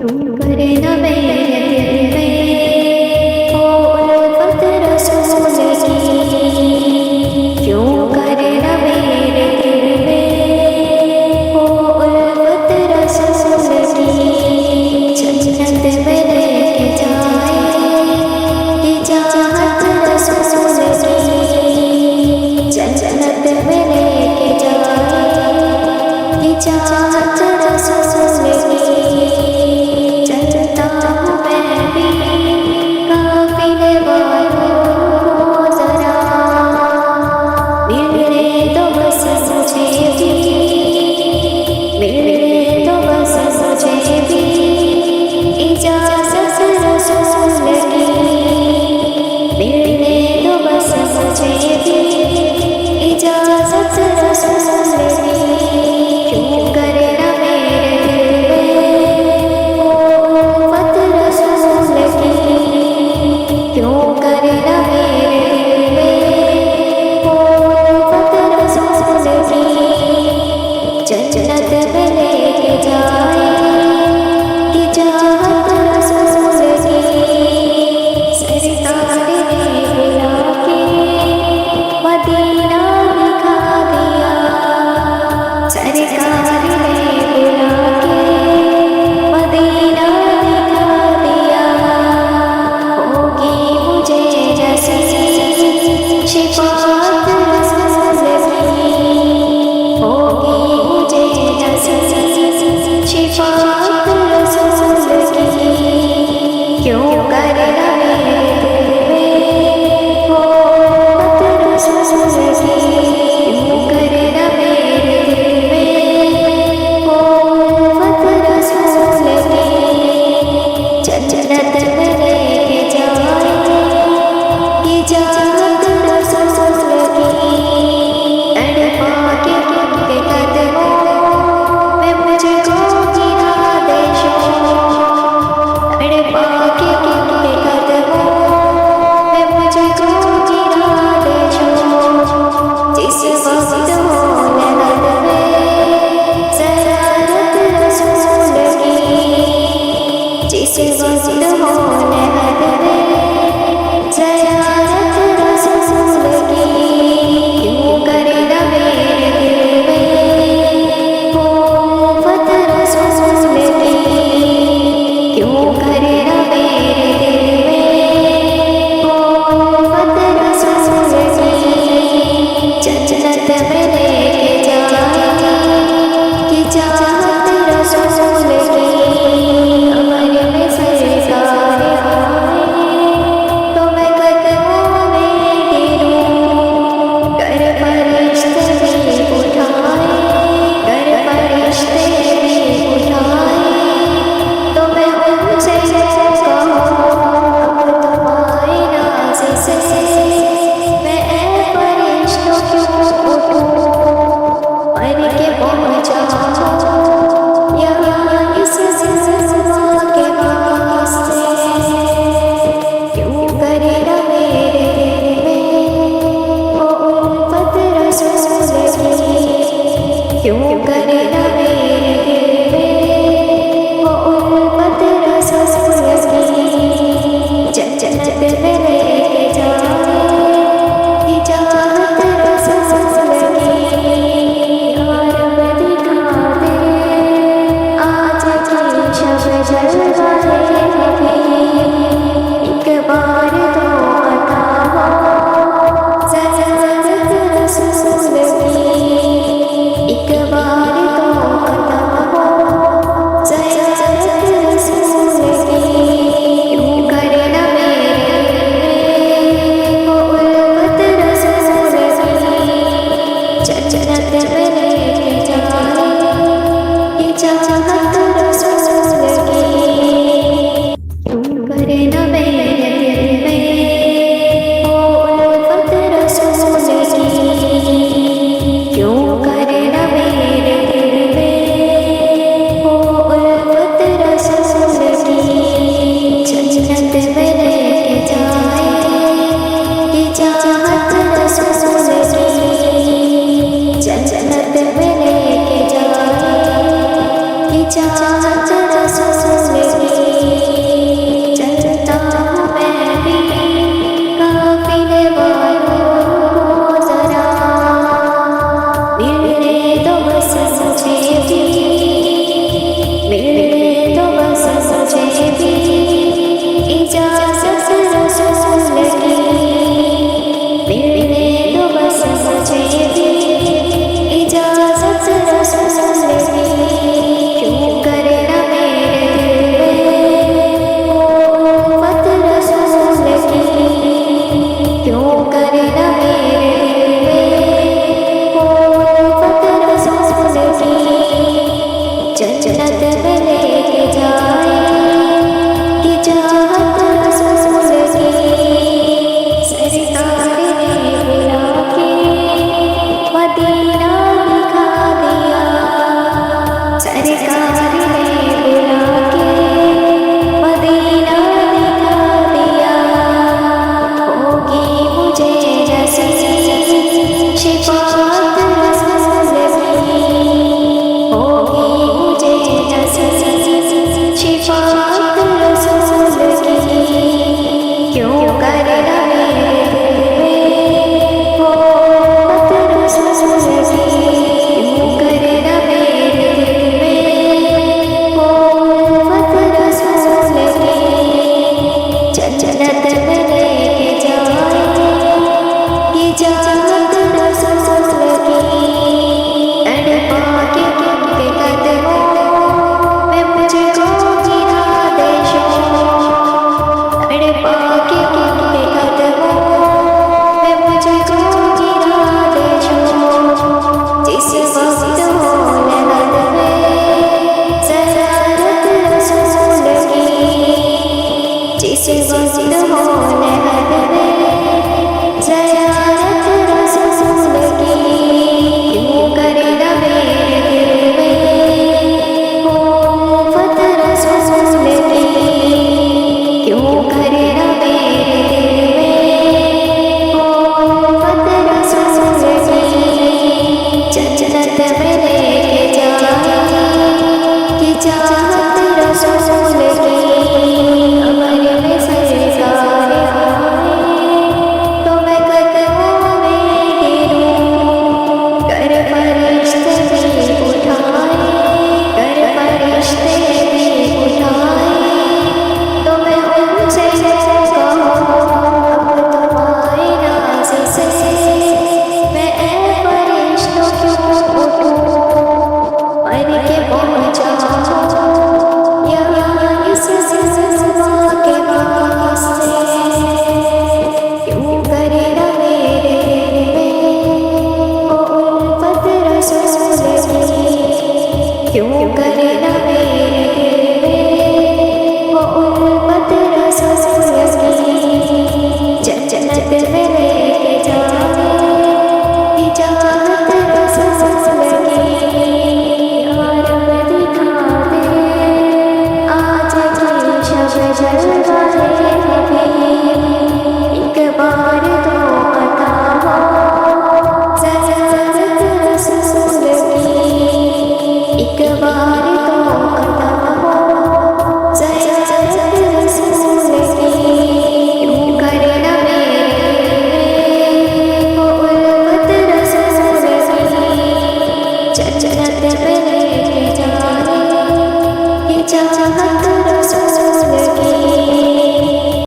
करे न मेरे दिल में ओ उल्फत रसूल की, क्यों करे न मेरे दिल में ओ उल्फत रसूल की। जन्नत में लेके जाए ये चाहत रसूल की, जन्नत में लेके जाए ये चाहत रसूल की। चलता हूँ मैं भी काफिले वालों को जरा, मिलने दो बस मुझे भी, मिलने दो बस मुझे भी इजाज़त रसूल की, मिलने दो बस मुझे भी इजाज़त रसूल की। क्यों करे न मेरे दिल में ओ उल्फत रसूल की, क्यों करे न मेरे दिल में ओ उल्फत रसूल की। जन्नत में लेके जाए ये चाहत रसूल की। सरकार ने बुला के मदीना दिखा दिया, सरकार ने बुला के मदीना दिखा दिया। होगी मुझे नसीब शिफाअत रसूल की, होगी मुझे नसीब शिफाअत रसूल की। क्यों करे न मेरे दिल में ओ उल्फत रसूल की, क्यों करे न मेरे दिल में ओ उल्फत रसूल की। जन्नत में लेके जाए ये चाहत रसूल की। तड़पा के कदमों में मुझको गिरा दे शोर, तड़पा के कदमों में मुझको गिरा दे शोर। जिस वक्त हो लहद में ज़यारत रसूल की, जिस वक्त हो लहद में ज़यारत रसूल की। क्यों करे न मेरे दिल में ओ उल्फत रसूल की, क्यों करे न मेरे दिल में ओ उल्फत रसूल की। जन्नत में लेके जाए ये चाहत रसूल की। कमर में सरकार आए तो मैं कदमों में गिरूं, कर फरिश्ते भी उठाए, कर फरिश्ते भी उठाए तो मैं उनसे कहूँ अब तुम्हारे नाज़ से मैं ऐ फरिश्तों क्यों उठूं, मर के पहुँचा यहाँ इस ज़िंदगी के वास्ते। क्यों करे न मेरे दिल में ओ उल्फत रसूल की, क्यों करे न मेरे दिल में ओ उल्फत रसूल की। जन्नत में लेके जाए ये चाहत रसूल की। यार रब दिखा दे आज की शब जलवाए भी, एक बार तो अता हो ज़यारत रसूल की, एक बार तो अता हो ज़यारत रसूल की। क्यों करे न मेरे दिल में ओ उल्फत रसूल की। जन्नत में लेके जाए ये चाहत रसूल की। যে